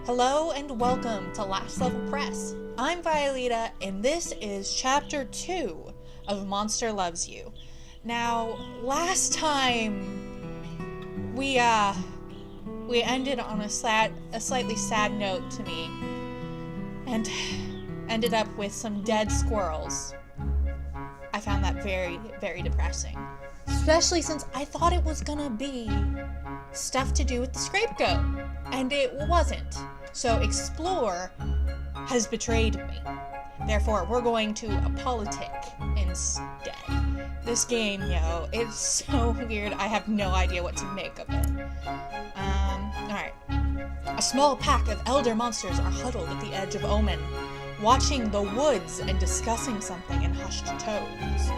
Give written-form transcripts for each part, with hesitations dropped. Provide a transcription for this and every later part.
Hello and welcome to Last Level Press. I'm Violeta and this is Chapter 2 of Monster Loves You. Now, last time we ended on a slightly sad note to me and ended up with some dead squirrels. I found that very, very depressing. Especially since I thought it was gonna be stuff to do with the scapegoat, and it wasn't. So Explore has betrayed me. Therefore, we're going to a politic instead. This game, it's so weird. I have no idea what to make of it. Alright. A small pack of elder monsters are huddled at the edge of Omen, watching the woods and discussing something in hushed tones.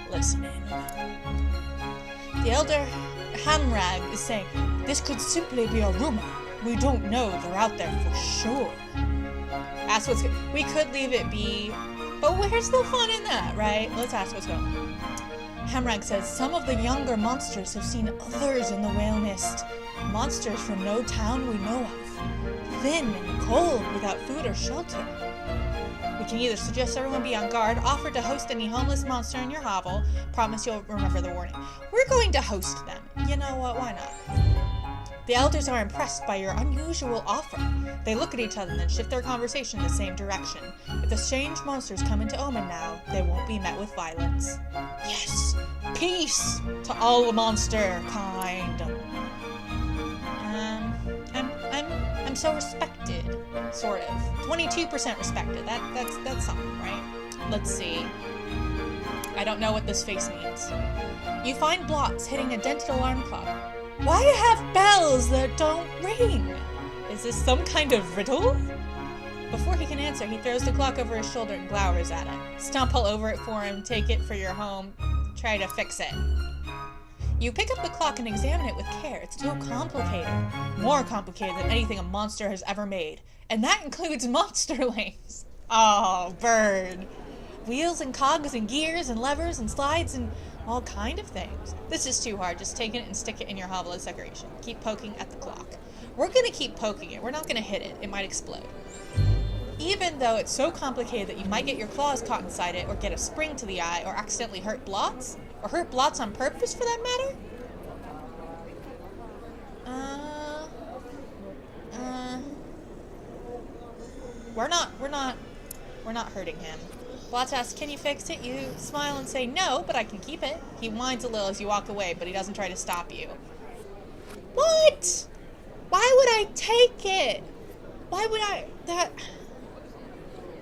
Listen in. The elder Hamrag is saying, "This could simply be a rumor. We don't know. They're out there for sure." We could leave it be, but where's the fun in that, right? Let's ask what's going on. Hamrag says, "Some of the younger monsters have seen others in the whale mist. Monsters from no town we know of. Thin and cold, without food or shelter. We can either suggest everyone be on guard, offer to host any homeless monster in your hovel, promise you'll remember the warning." We're going to host them. You know what, why not? The elders are impressed by your unusual offer. They look at each other and then shift their conversation in the same direction. If the strange monsters come into Omen now, they won't be met with violence. Yes! Peace to all the monster kind. I'm so respected, sort of. 22% respected. That's something, right? Let's see. I don't know what this face means. You find blots hitting a dented alarm clock. Why have bells that don't ring? Is this some kind of riddle? Before he can answer, he throws the clock over his shoulder and glowers at it. Stomp all over it for him, take it for your home, try to fix it. You pick up the clock and examine it with care. It's too complicated. More complicated than anything a monster has ever made. And that includes monsterlings. Oh, bird. Wheels and cogs and gears and levers and slides and all kind of things. This is too hard. Just take it and stick it in your hovel as decoration. Keep poking at the clock. We're going to keep poking it. We're not going to hit it. It might explode. Even though it's so complicated that you might get your claws caught inside it or get a spring to the eye or accidentally hurt blots. Or hurt blots on purpose, for that matter? We're not hurting him. Blots asks, "Can you fix it?" You smile and say, "No, but I can keep it." He whines a little as you walk away, but he doesn't try to stop you. What? Why would I take it? Why would I?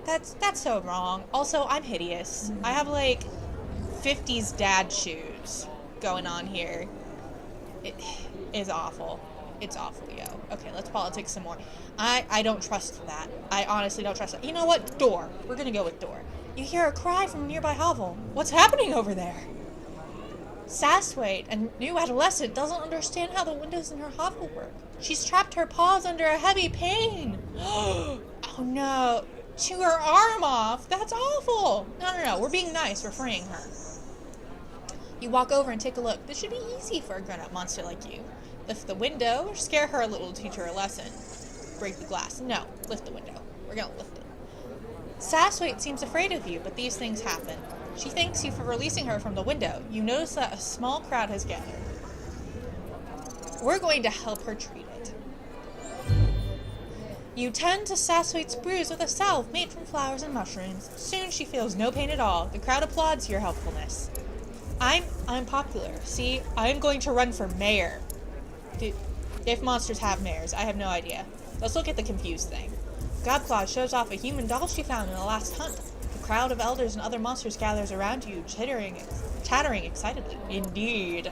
That's so wrong. Also, I'm hideous. I have, 50s dad shoes going on here. It is awful. It's awful, yo. Okay, let's politics some more. I don't trust that. I honestly don't trust that. You know what? Door. We're gonna go with door. You hear a cry from a nearby hovel. What's happening over there? Saswaite, a new adolescent, doesn't understand how the windows in her hovel work. She's trapped her paws under a heavy pain. Oh no. Chew her arm off. That's awful. No. We're being nice. We're freeing her. You walk over and take a look. This should be easy for a grown-up monster like you. Lift the window, or scare her a little to teach her a lesson. Break the glass. No, lift the window. We're gonna lift it. Saswaite seems afraid of you, but these things happen. She thanks you for releasing her from the window. You notice that a small crowd has gathered. We're going to help her treat it. You tend to Saswaite's bruise with a salve made from flowers and mushrooms. Soon she feels no pain at all. The crowd applauds your helpfulness. I'm popular. See, I'm going to run for mayor. If monsters have mayors, I have no idea. Let's look at the confused thing. Gobclaw shows off a human doll she found in the last hunt. The crowd of elders and other monsters gathers around you, chattering excitedly. Indeed.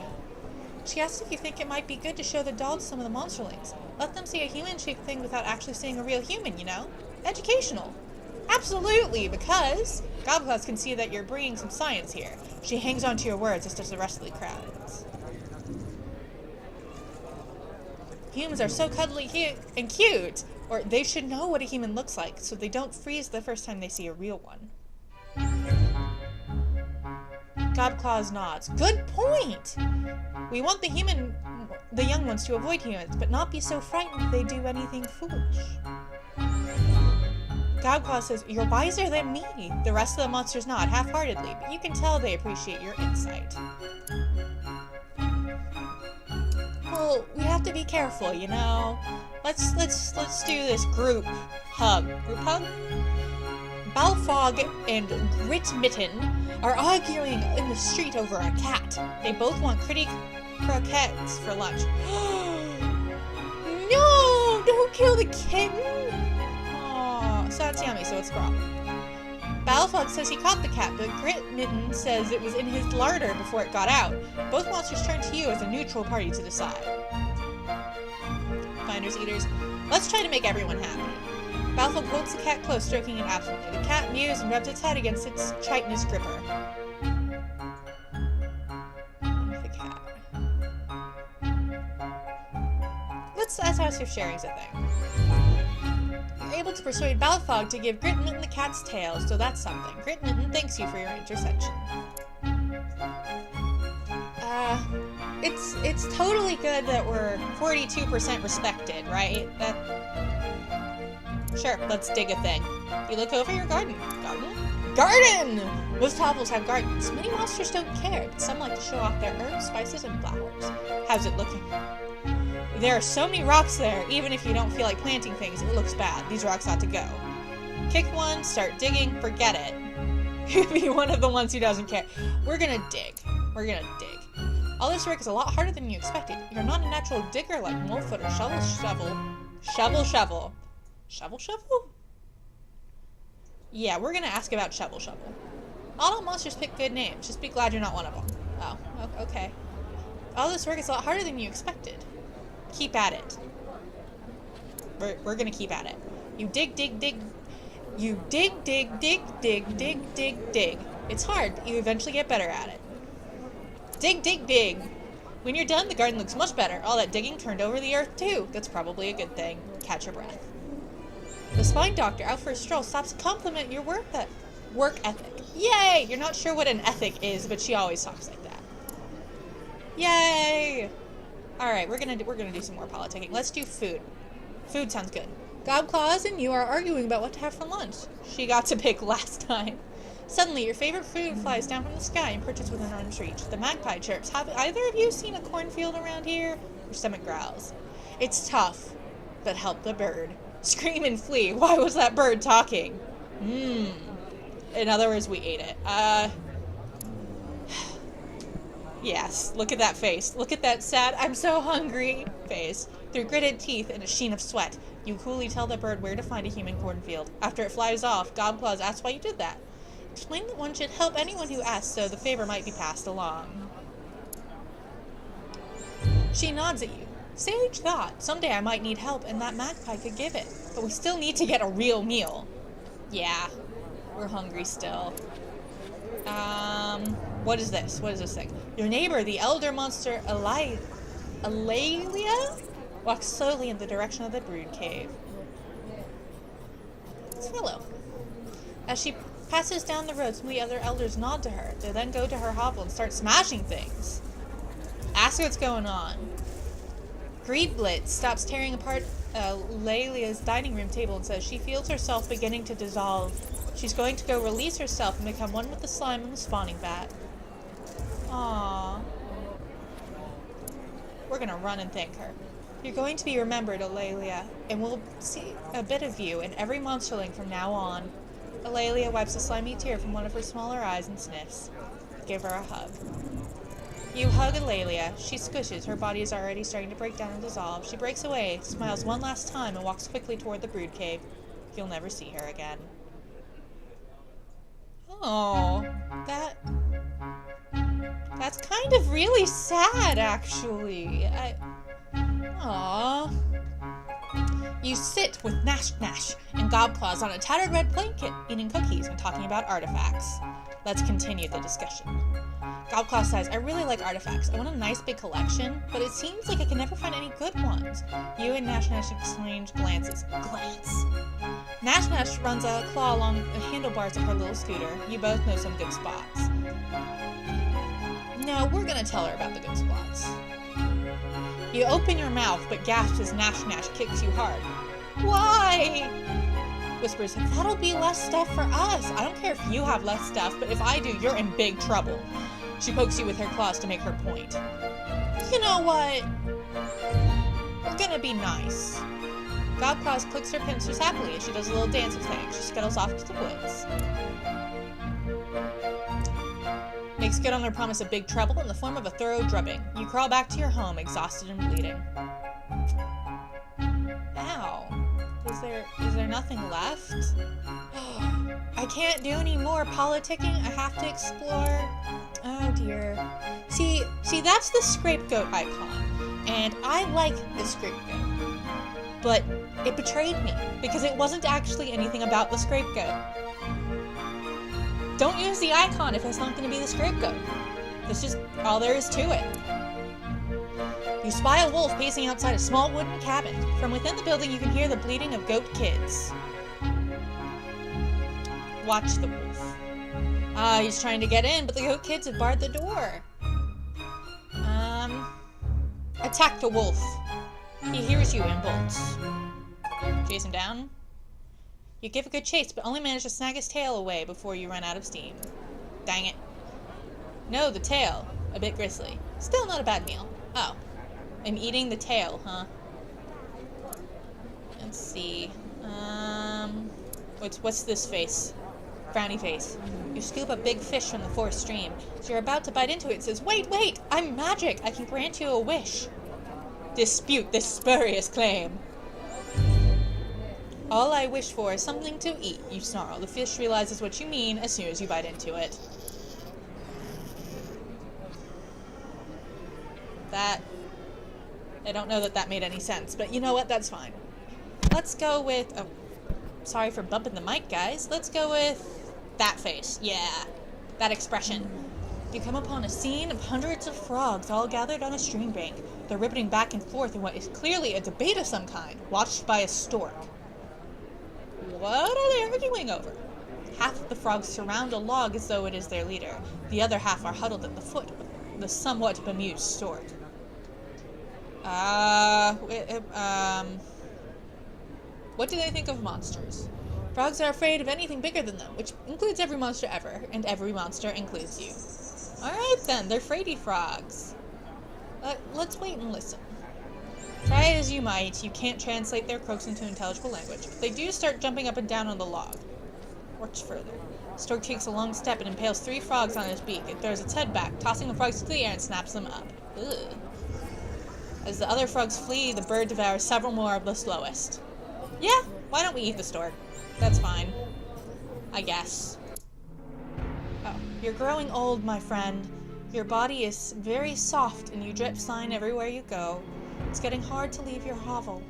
She asks if you think it might be good to show the doll to some of the monsterlings. Let them see a human-shaped thing without actually seeing a real human, you know? Educational. Absolutely, because Gobclaws can see that you're bringing some science here. She hangs on to your words, as does the rest of the crowd. Humans are so cuddly and cute, or they should know what a human looks like, so they don't freeze the first time they see a real one. Gobclaws nods. Good point! We want the human the young ones to avoid humans, but not be so frightened if they do anything foolish. Gobclaw says, "You're wiser than me." The rest of the monsters nod half-heartedly, but you can tell they appreciate your insight. Well, we have to be careful, you know. Let's do this group hug. Group hug? Balfog and Gritmitten are arguing in the street over a cat. They both want pretty croquettes for lunch. No! Don't kill the kitten! Aw, so that's yummy, so what's the problem? Balfog says he caught the cat, but Gritmitten says it was in his larder before it got out. Both monsters turn to you as a neutral party to decide. Finders Eaters, let's try to make everyone happy. Balfog holds the cat close, stroking it absently. The cat mews and rubs its head against its chitinous gripper. The cat. Let's ask if sharing's a thing. You're able to persuade Balfog to give Gritmitten the cat's tail, so that's something. Gritmitten thanks you for your intercession. It's totally good that we're 42% respected, right? Sure, let's dig a thing. You look over your garden. Garden! Most hovels have gardens. Many monsters don't care, but some like to show off their herbs, spices, and flowers. How's it looking? There are so many rocks there, even if you don't feel like planting things, it looks bad. These rocks ought to go. Kick one, start digging, forget it. You'd be one of the ones who doesn't care. We're gonna dig. All this work is a lot harder than you expected. You're not a natural digger like Molefoot or Shovel. Shovel? Yeah, we're gonna ask about Shovel. All monsters pick good names. Just be glad you're not one of them. Oh, okay. All this work is a lot harder than you expected. Keep at it. We're gonna keep at it. You dig. You dig. It's hard, but you eventually get better at it. Dig. When you're done, the garden looks much better. All that digging turned over the earth, too. That's probably a good thing. Catch your breath. The spine doctor, out for a stroll, stops to compliment your work ethic. Yay! You're not sure what an ethic is, but she always talks like that. Yay! Alright, we're gonna do some more politicking. Let's do food. Food sounds good. Gobclaws and you are arguing about what to have for lunch. She got to pick last time. Suddenly, your favorite food flies down from the sky and perches within arm's reach. The magpie chirps. Have either of you seen a cornfield around here? Your stomach growls. It's tough, but help the bird. Scream and flee. Why was that bird talking? In other words, we ate it. Yes, look at that face. Look at that sad, I'm so hungry face. Through gritted teeth and a sheen of sweat, you coolly tell the bird where to find a human cornfield. After it flies off, Gobclaws asks why you did that. Explain that one should help anyone who asks, so the favor might be passed along. She nods at you. Sage thought, someday I might need help and that magpie could give it. But we still need to get a real meal. Yeah, we're hungry still. What is this? What is this thing? Your neighbor, the elder monster Alalia, walks slowly in the direction of the brood cave. It's Willow. As she passes down the road, some of the other elders nod to her. They then go to her hovel and start smashing things. Ask what's going on. Greedblitz stops tearing apart Lalia's dining room table and says she feels herself beginning to dissolve. She's going to go release herself and become one with the slime in the spawning vat. Aww. We're gonna run and thank her. You're going to be remembered, Alalia, and we'll see a bit of you in every monsterling from now on. Alalia wipes a slimy tear from one of her smaller eyes and sniffs. Give her a hug. You hug Alalia. She squishes. Her body is already starting to break down and dissolve. She breaks away, smiles one last time, and walks quickly toward the brood cave. You'll never see her again. Oh, that's kind of really sad, actually. Aww. You sit with Nash and Gobclaws on a tattered red blanket, eating cookies and talking about artifacts. Let's continue the discussion. Gobclaw says, I really like artifacts. I want a nice big collection, but it seems like I can never find any good ones. You and Nash exchange glances. Nash runs a claw along the handlebars of her little scooter. You both know some good spots. No, we're gonna tell her about the good spots. You open your mouth, but gasps as Nash Nash kicks you hard. Why? Whispers, that'll be less stuff for us. I don't care if you have less stuff, but if I do, you're in big trouble. She pokes you with her claws to make her point. You know what? We're gonna be nice. Godclaws clicks her pincers happily as she does a little dancing thing. She scuttles off to the woods. Makes good on her promise of big trouble in the form of a thorough drubbing. You crawl back to your home, exhausted and bleeding. Ow. Is there nothing left? I can't do any more politicking. I have to explore. Oh dear. See, that's the scapegoat icon. And I like the scapegoat. But it betrayed me because it wasn't actually anything about the scapegoat. Don't use the icon if it's not going to be the scapegoat. That's just all there is to it. You spy a wolf pacing outside a small wooden cabin. From within the building, you can hear the bleating of goat kids. Watch the wolf. He's trying to get in, but the goat kids have barred the door. Attack the wolf. He hears you and bolts. Chase him down. You give a good chase, but only manage to snag his tail away before you run out of steam. Dang it. No, the tail. A bit gristly. Still not a bad meal. Oh. I'm eating the tail, huh? Let's see. What's this face? Frowny face. You scoop a big fish from the forest stream. So you're about to bite into it. It says, wait! I'm magic! I can grant you a wish. Dispute this spurious claim. All I wish for is something to eat, you snarl. The fish realizes what you mean as soon as you bite into it. I don't know that made any sense, but you know what? That's fine. Let's go with... Oh, sorry for bumping the mic, guys. Let's go with that face. Yeah, that expression. You come upon a scene of hundreds of frogs all gathered on a stream bank. They're ribbiting back and forth in what is clearly a debate of some kind, watched by a stork. What are they arguing over? Half of the frogs surround a log as though it is their leader. The other half are huddled at the foot of the somewhat bemused stork. What do they think of monsters? Frogs are afraid of anything bigger than them, which includes every monster ever, and every monster includes you. Alright then, they're fraidy frogs. Let's wait and listen. Try as you might, you can't translate their croaks into intelligible language, but they do start jumping up and down on the log. Watch further. Stork takes a long step and impales 3 frogs on his beak. It throws its head back, tossing the frogs to the air and snaps them up. Ugh. As the other frogs flee, the bird devours several more of the slowest. Yeah, why don't we eat the stork? That's fine. I guess. Oh, you're growing old, my friend. Your body is very soft and you drip slime everywhere you go. It's getting hard to leave your hovel.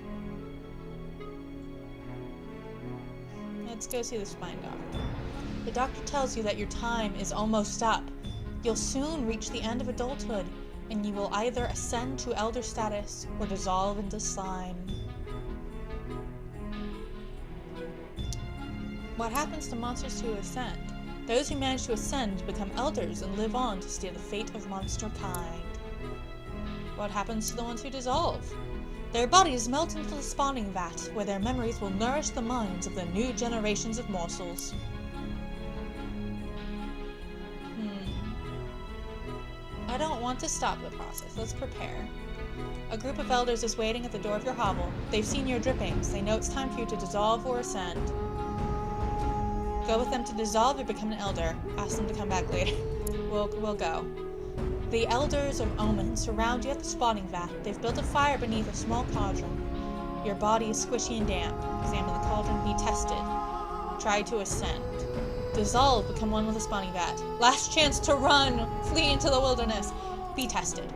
Let's go see the spine doctor. The doctor tells you that your time is almost up. You'll soon reach the end of adulthood, and you will either ascend to elder status or dissolve into slime. What happens to monsters who ascend? Those who manage to ascend become elders and live on to steer the fate of monster kind. What happens to the ones who dissolve? Their bodies melt into the spawning vat, where their memories will nourish the minds of the new generations of morsels. I don't want to stop the process. Let's prepare. A group of elders is waiting at the door of your hovel. They've seen your drippings. They know it's time for you to dissolve or ascend. Go with them to dissolve or become an elder. Ask them to come back later. We'll go. The elders of Omen surround you at the spawning vat. They've built a fire beneath a small cauldron. Your body is squishy and damp. Examine the cauldron, be tested. Try to ascend. Dissolve, become one with the spawning vat. Last chance to run! Flee into the wilderness! Be tested.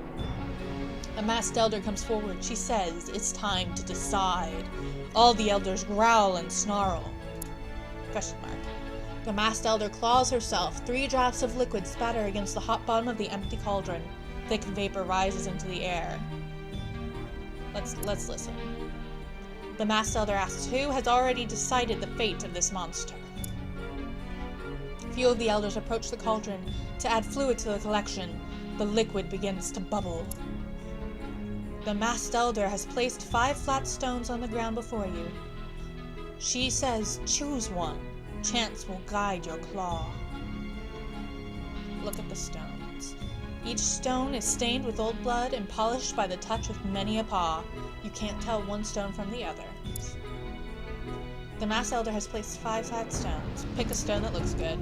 A masked elder comes forward. She says, it's time to decide. All the elders growl and snarl. Question mark. The masked elder claws herself. 3 drops of liquid spatter against the hot bottom of the empty cauldron. Thick vapor rises into the air. Let's listen. The masked elder asks, who has already decided the fate of this monster? Few of the elders approach the cauldron to add fluid to the collection. The liquid begins to bubble. The masked elder has placed 5 flat stones on the ground before you. She says, choose one. Chance will guide your claw. Look at the stones. Each stone is stained with old blood and polished by the touch of many a paw. You can't tell one stone from the other. The masked elder has placed 5 flat stones. Pick a stone that looks good.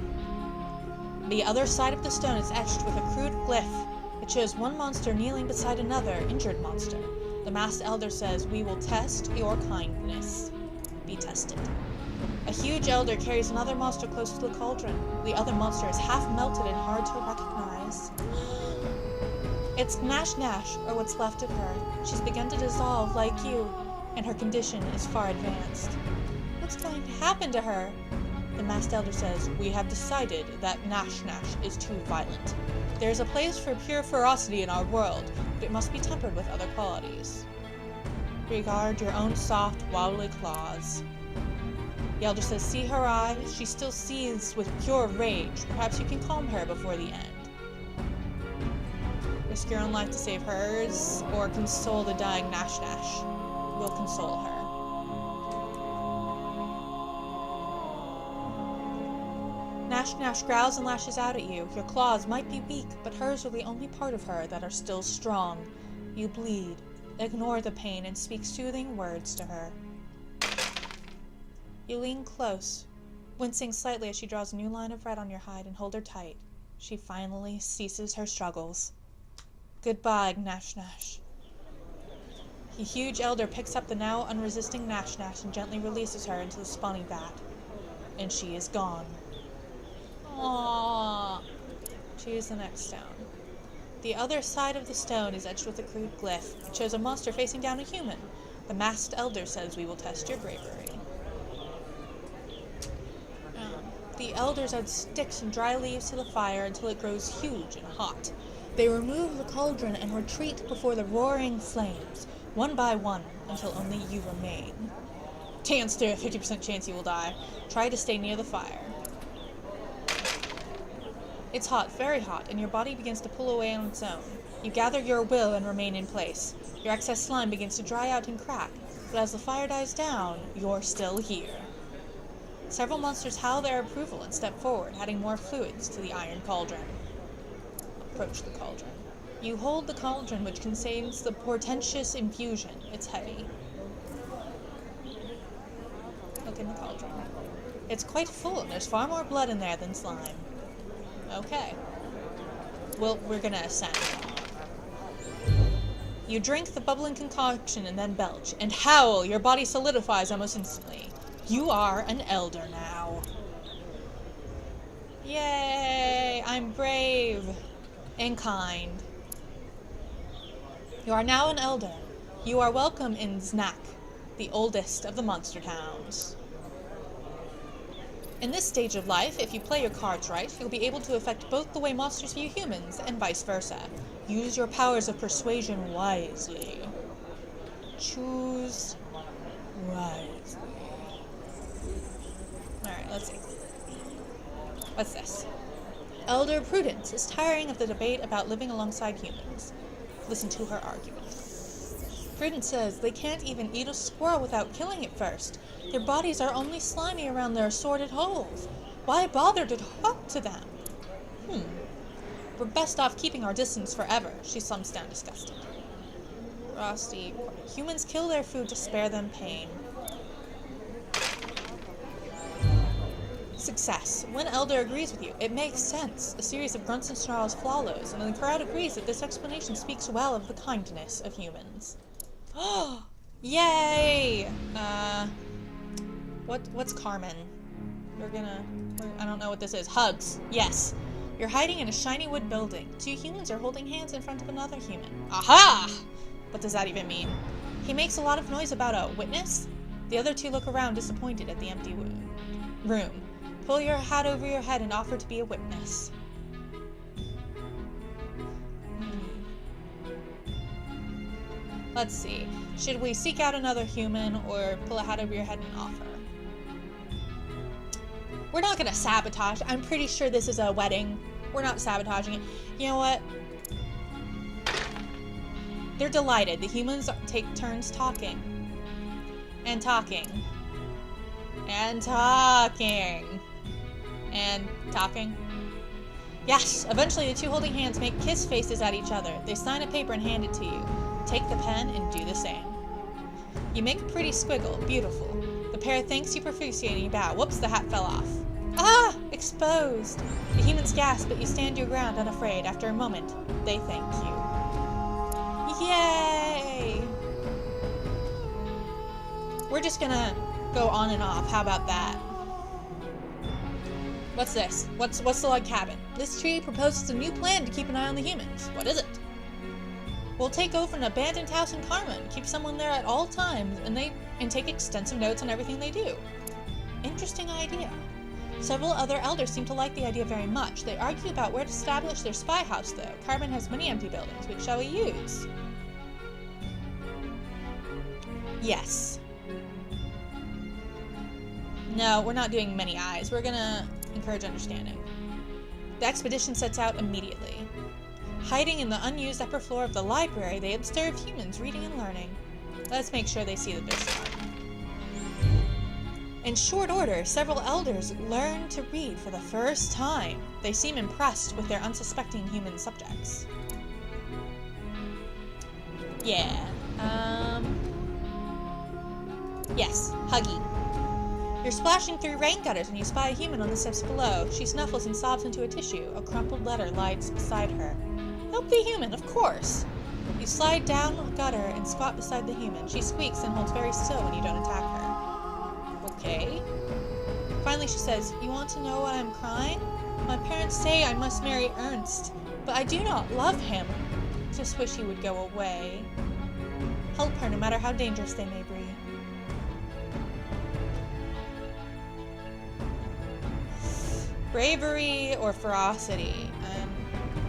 The other side of the stone is etched with a crude glyph. It shows one monster kneeling beside another injured monster. The masked elder says, we will test your kindness. Be tested. A huge elder carries another monster close to the cauldron. The other monster is half melted and hard to recognize. It's Nash Nash, or what's left of her. She's begun to dissolve like you, and her condition is far advanced. What's going to happen to her? The masked elder says, we have decided that Nash Nash is too violent. There is a place for pure ferocity in our world, but it must be tempered with other qualities. Regard your own soft, waddly claws. The elder says, see her eyes? She still seethes with pure rage. Perhaps you can calm her before the end. Risk your own life to save hers, or console the dying Nash Nash. We'll console her. Nash Nash growls and lashes out at you. Your claws might be weak, but hers are the only part of her that are still strong. You bleed. Ignore the pain and speak soothing words to her. You lean close, wincing slightly as she draws a new line of red on your hide, and hold her tight. She finally ceases her struggles. Goodbye, Nash Nash. The huge elder picks up the now unresisting Nash Nash and gently releases her into the spawning vat. And she is gone. Aww. Choose the next stone. The other side of the stone is etched with a crude glyph. It shows a monster facing down a human. The masked elder says, we will test your bravery. The elders add sticks and dry leaves to the fire until it grows huge and hot. They remove the cauldron and retreat before the roaring flames, one by one, until only you remain. Chance to a 50% chance you will die. Try to stay near the fire. It's hot, very hot, and your body begins to pull away on its own. You gather your will and remain in place. Your excess slime begins to dry out and crack, but as the fire dies down, you're still here. Several monsters howl their approval and step forward, adding more fluids to the iron cauldron. Approach the cauldron. You hold the cauldron, which contains the portentous infusion. It's heavy. Look in the cauldron. It's quite full, and there's far more blood in there than slime. Okay. Well, we're gonna ascend. You drink the bubbling concoction and then belch, and howl. Your body solidifies almost instantly. You are an elder now. Yay! I'm brave and kind. You are now an elder. You are welcome in Znak, the oldest of the monster towns. In this stage of life, if you play your cards right, you'll be able to affect both the way monsters view humans and vice versa. Use your powers of persuasion wisely. Choose wisely. Alright, let's see. What's this? Elder Prudence is tiring of the debate about living alongside humans. Listen to her argument. Prudence says they can't even eat a squirrel without killing it first. Their bodies are only slimy around their assorted holes. Why bother to talk to them? We're best off keeping our distance forever, she slumps down disgusted. Frosty, humans kill their food to spare them pain. Success. One elder agrees with you. It makes sense. A series of grunts and snarls follows, and the crowd agrees that this explanation speaks well of the kindness of humans. Oh, yay! What's Carmen? I don't know what this is. Hugs. Yes. You're hiding in a shiny wood building. 2 humans are holding hands in front of another human. Aha! What does that even mean? He makes a lot of noise about a witness? The other 2 look around disappointed at the empty room. Pull your hat over your head and offer to be a witness. Let's see. Should we seek out another human or pull a hat over your head and offer? We're not gonna sabotage. I'm pretty sure this is a wedding. We're not sabotaging it. You know what? They're delighted. The humans take turns talking. And talking. And talking. And talking. Yes! Eventually the two holding hands make kiss faces at each other. They sign a paper and hand it to you. Take the pen and do the same. You make a pretty squiggle. Beautiful. The pair thanks you profusely and you bow. Whoops, the hat fell off. Ah! Exposed! The humans gasp, but you stand your ground unafraid. After a moment, they thank you. Yay! We're just gonna go on and off. How about that? What's this? What's the log cabin? This tree proposes a new plan to keep an eye on the humans. What is it? We'll take over an abandoned house in Carmen, keep someone there at all times, and take extensive notes on everything they do. Interesting idea. Several other elders seem to like the idea very much. They argue about where to establish their spy house, though. Carmen has many empty buildings. Which shall we use? Yes. No, we're not doing many eyes. We're gonna encourage understanding. The expedition sets out immediately. Hiding in the unused upper floor of the library, they observe humans reading and learning. Let's make sure they see that they're smart. In short order, several elders learn to read for the first time. They seem impressed with their unsuspecting human subjects. Yeah. Yes, Huggy. You're splashing through rain gutters when you spy a human on the steps below. She snuffles and sobs into a tissue. A crumpled letter lies beside her. Help the human, of course. You slide down a gutter and squat beside the human. She squeaks and holds very still when you don't attack her. Okay. Finally she says, you want to know why I'm crying? My parents say I must marry Ernst, but I do not love him. Just wish he would go away. Help her no matter how dangerous they may be. Bravery or ferocity, and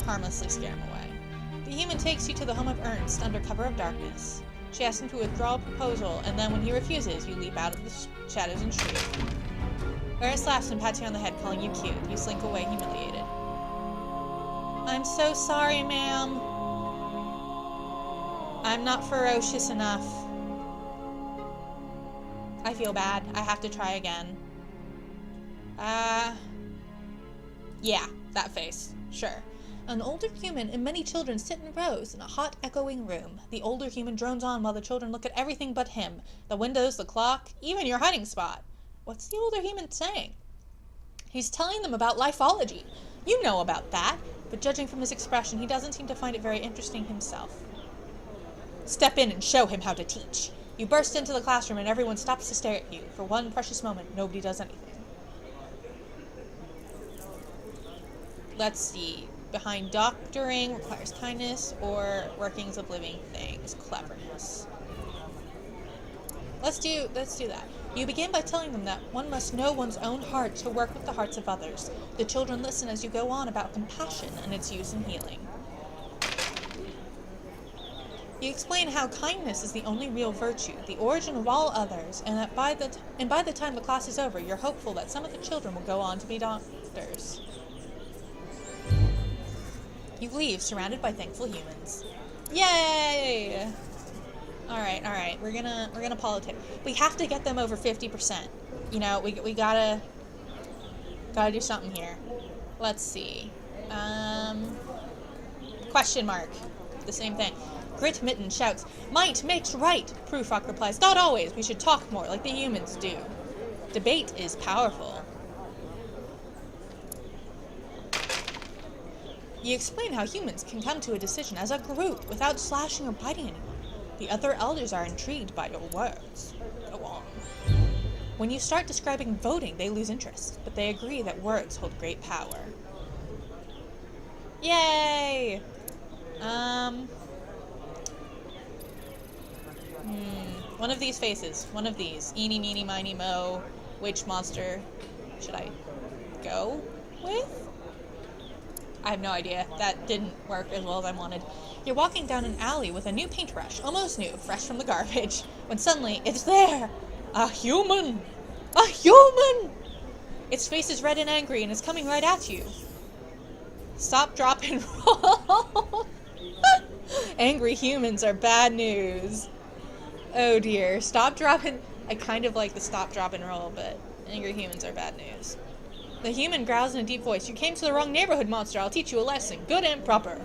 harmlessly scare him away. The human takes you to the home of Ernst under cover of darkness. She asks him to withdraw a proposal, and then when he refuses, you leap out of the shadows and shriek. Ernst laughs and pats you on the head, calling you cute. You slink away, humiliated. I'm so sorry, ma'am. I'm not ferocious enough. I feel bad. I have to try again. Yeah, that face. Sure. An older human and many children sit in rows in a hot, echoing room. The older human drones on while the children look at everything but him. The windows, the clock, even your hiding spot. What's the older human saying? He's telling them about lifeology. You know about that, but judging from his expression, he doesn't seem to find it very interesting himself. Step in and show him how to teach. You burst into the classroom and everyone stops to stare at you. For one precious moment, nobody does anything. Let's see. Behind doctoring requires kindness or workings of living things. Cleverness. Let's do that. You begin by telling them that one must know one's own heart to work with the hearts of others. The children listen as you go on about compassion and its use in healing. You explain how kindness is the only real virtue, the origin of all others, and that by the time the class is over, you're hopeful that some of the children will go on to be doctors. You leave, surrounded by thankful humans. Yay! Alright. We're gonna politic. We have to get them over 50%. You know, we gotta do something here. Let's see. Question mark. The same thing. Grit Mitten shouts, might makes right. Prufrock replies, not always. We should talk more like the humans do. Debate is powerful. You explain how humans can come to a decision as a group without slashing or biting anyone. The other elders are intrigued by your words. Go on. When you start describing voting, they lose interest, but they agree that words hold great power. Yay! One of these faces. One of these. Eeny, meeny, miny, mo. Which monster should I go with? I have no idea. That didn't work as well as I wanted. You're walking down an alley with a new paintbrush, almost new, fresh from the garbage, when suddenly, it's there! A human! A human! Its face is red and angry and is coming right at you. Stop, drop, and roll! Angry humans are bad news. Oh dear. Stop, drop, and... I kind of like the stop, drop, and roll, but angry humans are bad news. The human growls in a deep voice. You came to the wrong neighborhood, monster. I'll teach you a lesson. Good and proper.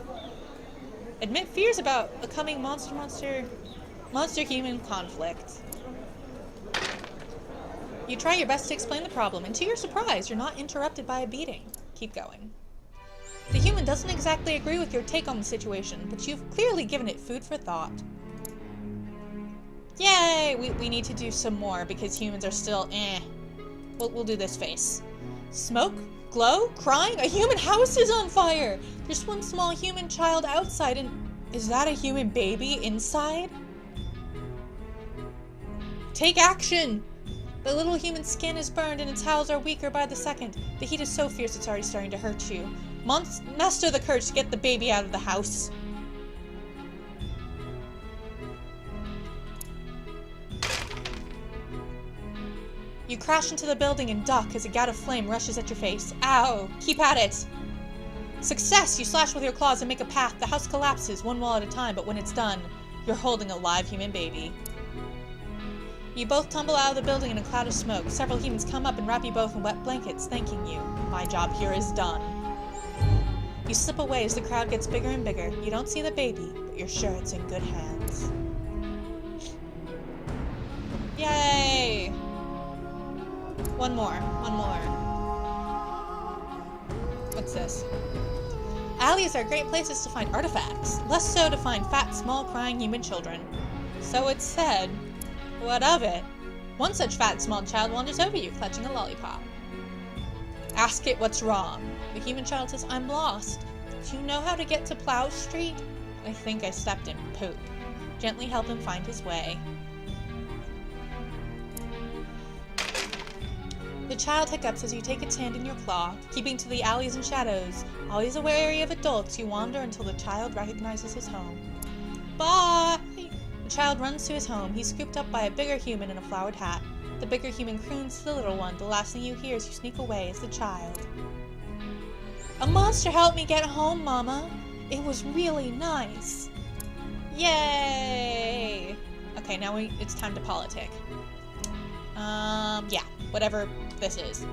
Admit fears about a coming monster-human conflict. You try your best to explain the problem, and to your surprise, you're not interrupted by a beating. Keep going. The human doesn't exactly agree with your take on the situation, but you've clearly given it food for thought. Yay! We need to do some more, because humans are still We'll do this face. Smoke? Glow? Crying? A human house is on fire! There's one small human child outside, and is that a human baby inside? Take action! The little human skin is burned and its howls are weaker by the second. The heat is so fierce it's already starting to hurt you. Muster the courage to get the baby out of the house. You crash into the building and duck as a gout of flame rushes at your face. Ow! Keep at it! Success! You slash with your claws and make a path. The house collapses, one wall at a time, but when it's done, you're holding a live human baby. You both tumble out of the building in a cloud of smoke. Several humans come up and wrap you both in wet blankets, thanking you. My job here is done. You slip away as the crowd gets bigger and bigger. You don't see the baby, but you're sure it's in good hands. Yay! One more. What's this? Alleys are great places to find artifacts, less so to find fat, small, crying human children. So it's said. What of it? One such fat, small child wanders over you, clutching a lollipop. Ask it what's wrong. The human child says, I'm lost. Do you know how to get to Plow Street? I think I stepped in poop. Gently help him find his way. The child hiccups as you take its hand in your claw, keeping to the alleys and shadows. Always wary of adults, you wander until the child recognizes his home. Bye! The child runs to his home. He's scooped up by a bigger human in a flowered hat. The bigger human croons to the little one. The last thing you hear as you sneak away is the child. A monster helped me get home, Mama. It was really nice. Yay! Okay, now it's time to politic. Yeah, whatever this is.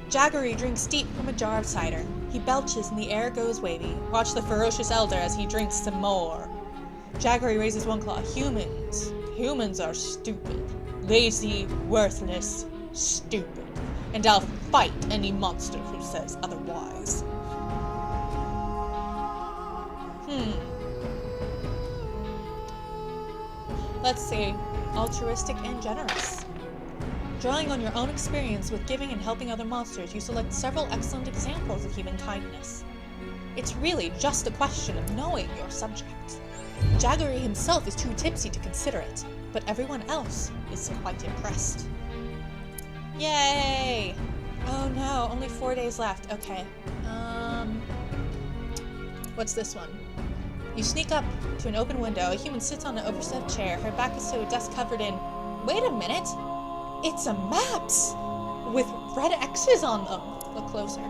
Jaggery drinks deep from a jar of cider. He belches and the air goes wavy. Watch the ferocious elder as he drinks some more. Jaggery raises one claw. Humans are stupid. Lazy, worthless, stupid. And I'll fight any monster who says otherwise. Let's see. Altruistic and generous. Drawing on your own experience with giving and helping other monsters, you select several excellent examples of human kindness. It's really just a question of knowing your subject. Jaggery himself is too tipsy to consider it, but everyone else is quite impressed. Yay! Oh no, only 4 days left. Okay. What's this one? You sneak up to an open window. A human sits on an overstuffed chair. Her back is to a desk covered in... Wait a minute! It's a maps! With red X's on them. Look closer.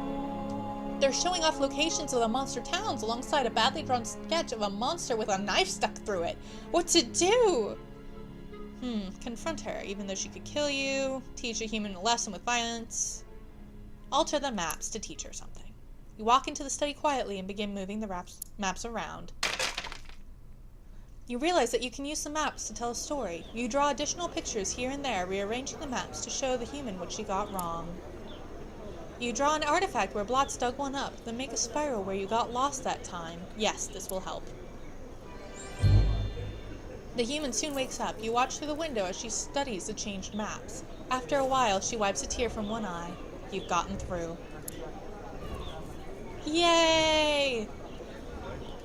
They're showing off locations of the monster towns alongside a badly drawn sketch of a monster with a knife stuck through it. What to do? Confront her, even though she could kill you. Teach a human a lesson with violence. Alter the maps to teach her something. You walk into the study quietly and begin moving the maps around. You realize that you can use the maps to tell a story. You draw additional pictures here and there, rearranging the maps to show the human what she got wrong. You draw an artifact where Blots dug one up, then make a spiral where you got lost that time. Yes, this will help. The human soon wakes up. You watch through the window as she studies the changed maps. After a while, she wipes a tear from one eye. You've gotten through. Yay!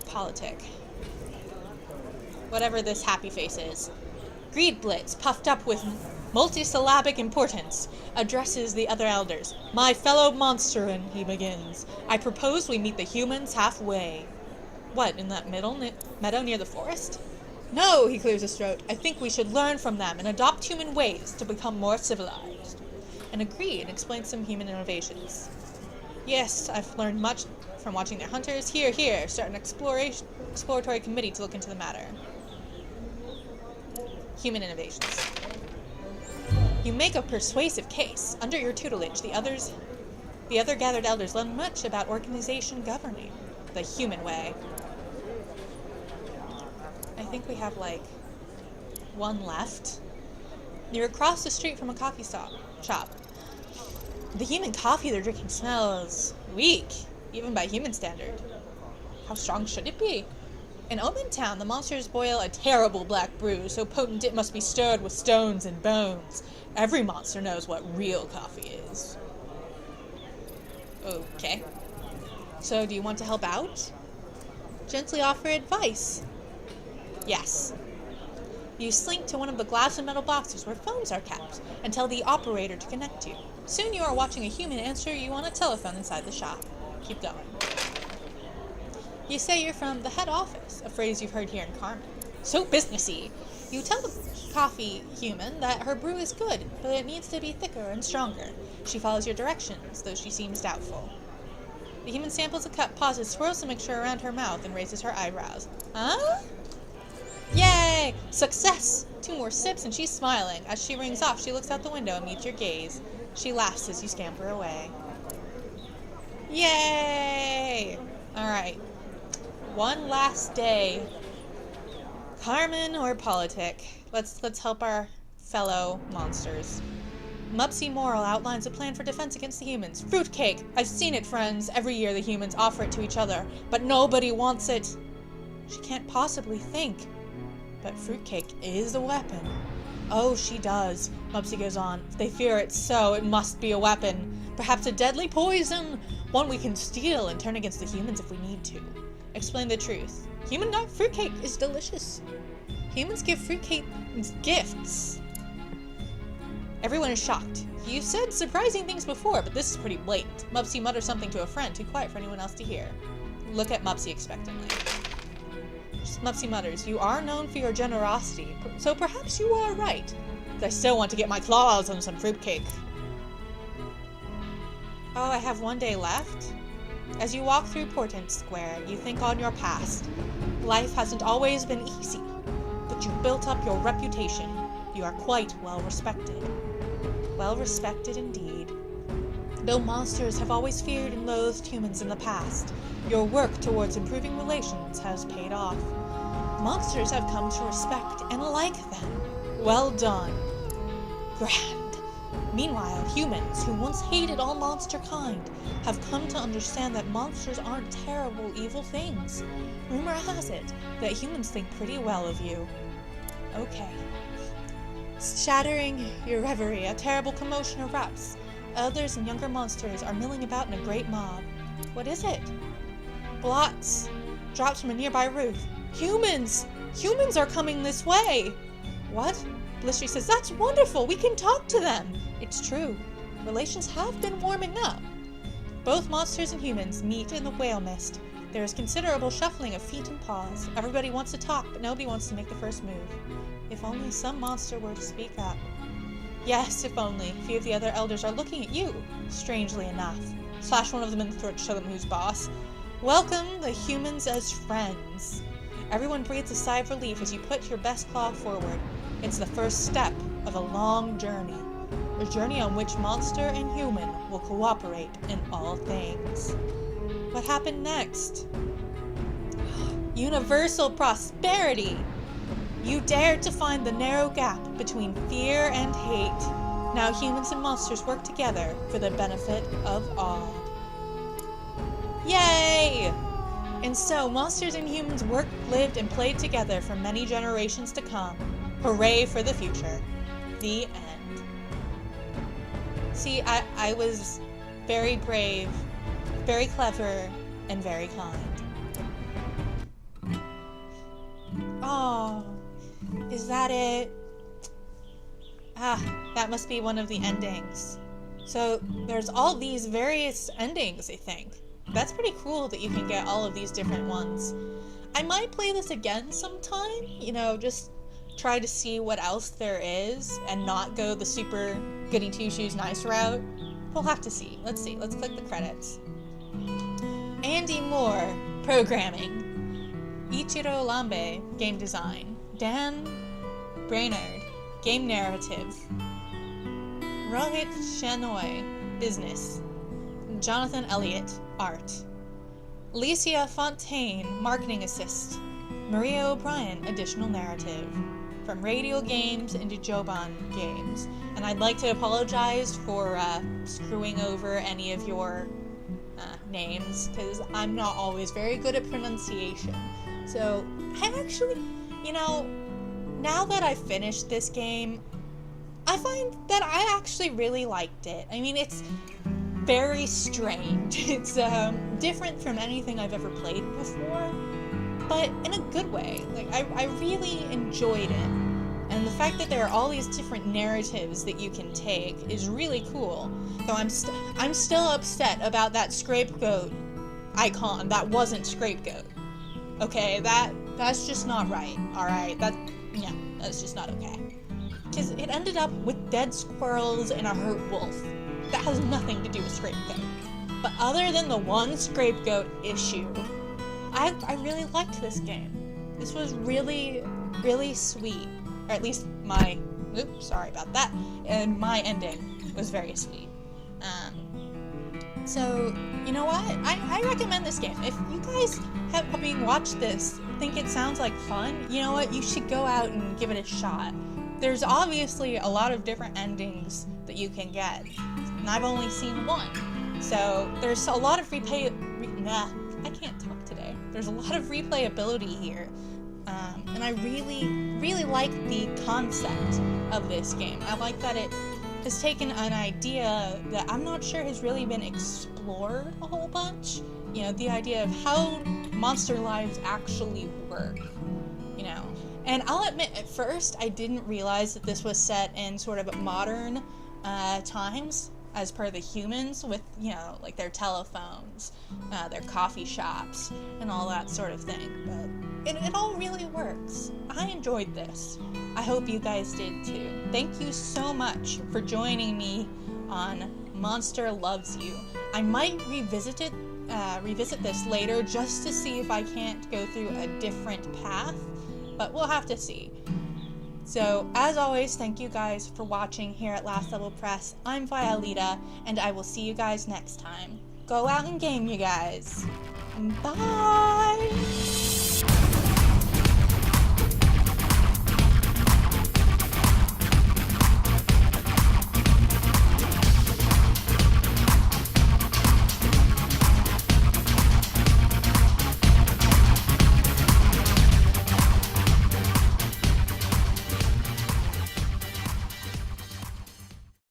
Politic. Whatever this happy face is. Greed Blitz, puffed up with multisyllabic importance, addresses the other elders. My fellow monsterin, he begins. I propose we meet the humans halfway. What, in that meadow near the forest? No, he clears his throat. I think we should learn from them and adopt human ways to become more civilized. And agree and explain some human innovations. Yes, I've learned much from watching their hunters. Here, start an exploratory committee to look into the matter. Human innovations. You make a persuasive case. Under your tutelage, the other gathered elders learn much about organization governing the human way. I think we have, like, one left. You're across the street from a coffee shop. The human coffee they're drinking smells weak, even by human standard. How strong should it be? In Omen Town, the monsters boil a terrible black brew, so potent it must be stirred with stones and bones. Every monster knows what real coffee is. Okay. So, do you want to help out? Gently offer advice. Yes. You slink to one of the glass and metal boxes where phones are kept and tell the operator to connect you. Soon you are watching a human answer you on a telephone inside the shop. Keep going. You say you're from the head office, a phrase you've heard here in Carmen. So businessy. You tell the coffee human that her brew is good, but it needs to be thicker and stronger. She follows your directions, though she seems doubtful. The human samples a cup, pauses, swirls the mixture around her mouth, and raises her eyebrows. Huh? Yay! Success! 2 more sips and she's smiling. As she rings off, she looks out the window and meets your gaze. She laughs as you scamper away. Yay! Alright. One last day. Carmen or politic? Let's help our fellow monsters. Mupsy Moral outlines a plan for defense against the humans. Fruitcake! I've seen it, friends. Every year the humans offer it to each other, but nobody wants it. She can't possibly think. But fruitcake is a weapon. Oh, she does. Mupsy goes on. If they fear it so, it must be a weapon. Perhaps a deadly poison. One we can steal and turn against the humans if we need to. Explain the truth. Human nut fruitcake is delicious. Humans give fruitcake gifts. Everyone is shocked. You said surprising things before, but this is pretty blatant. Mupsy mutters something to a friend, too quiet for anyone else to hear. Look at Mupsy expectantly. Mupsy mutters, you are known for your generosity, so perhaps you are right. But I still want to get my claws on some fruitcake. Oh, I have 1 day left? As you walk through Portent Square, you think on your past. Life hasn't always been easy, but you've built up your reputation. You are quite well respected. Well respected indeed. Though monsters have always feared and loathed humans in the past, your work towards improving relations has paid off. Monsters have come to respect and like them. Well done. Grand. Meanwhile, humans, who once hated all monster kind, have come to understand that monsters aren't terrible, evil things. Rumor has it that humans think pretty well of you. Okay. Shattering your reverie, a terrible commotion erupts. Elders and younger monsters are milling about in a great mob. What is it? Blots drops from a nearby roof. Humans! Humans are coming this way! What? Blistry says, that's wonderful! We can talk to them! It's true. Relations have been warming up. Both monsters and humans meet in the whale mist. There is considerable shuffling of feet and paws. Everybody wants to talk, but nobody wants to make the first move. If only some monster were to speak up. Yes, if only. A few of the other elders are looking at you, strangely enough. Slash one of them in the throat to show them who's boss. Welcome the humans as friends. Everyone breathes a sigh of relief as you put your best claw forward. It's the first step of a long journey. A journey on which monster and human will cooperate in all things. What happened next? Universal prosperity! You dared to find the narrow gap between fear and hate. Now humans and monsters work together for the benefit of all. Yay! And so, monsters and humans worked, lived, and played together for many generations to come. Hooray for the future. The end. See, I was very brave, very clever, and very kind. Oh, is that it? Ah, that must be one of the endings. So, there's all these various endings, I think. That's pretty cool that you can get all of these different ones. I might play this again sometime, you know, just try to see what else there is and not go the super goody two-shoes nice route. We'll have to see. Let's see. Let's click the credits. Andy Moore, programming. Ichiro Lambe, game design. Dan Brainerd, game narrative. Rohit Shenoy, business. Jonathan Elliott, art. Alicia Fontaine, marketing assist. Maria O'Brien, additional narrative. From Radial Games into Joban Games. And I'd like to apologize for screwing over any of your names, because I'm not always very good at pronunciation. So, I actually, now that I've finished this game, I find that I actually really liked it. I mean, it's very strange. It's different from anything I've ever played before, but in a good way. Like, I really enjoyed it. And the fact that there are all these different narratives that you can take is really cool. Though I'm still upset about that scapegoat icon that wasn't scapegoat. Okay, that's just not right. Alright, that's just not okay. Because it ended up with dead squirrels and a hurt wolf. That has nothing to do with scapegoat. But other than the one scapegoat issue, I really liked this game. This was really, really sweet. Or at least sorry about that. And my ending was very sweet. So, you know what? I recommend this game. If you guys having watched this think it sounds like fun, you know what? You should go out and give it a shot. There's obviously a lot of different endings that you can get, and I've only seen one. So there's a lot of I can't talk today. There's a lot of replayability here, and I really, really like the concept of this game. I like that it has taken an idea that I'm not sure has really been explored a whole bunch. The idea of how monster lives actually work, And I'll admit, at first, I didn't realize that this was set in sort of modern times, as per the humans, with, like their telephones, their coffee shops, and all that sort of thing. But it all really works. I enjoyed this. I hope you guys did too. Thank you so much for joining me on Monster Loves You. I might revisit this later just to see if I can't go through a different path, but we'll have to see. So, as always, thank you guys for watching here at Last Level Press. I'm Violeta, and I will see you guys next time. Go out and game, you guys. Bye!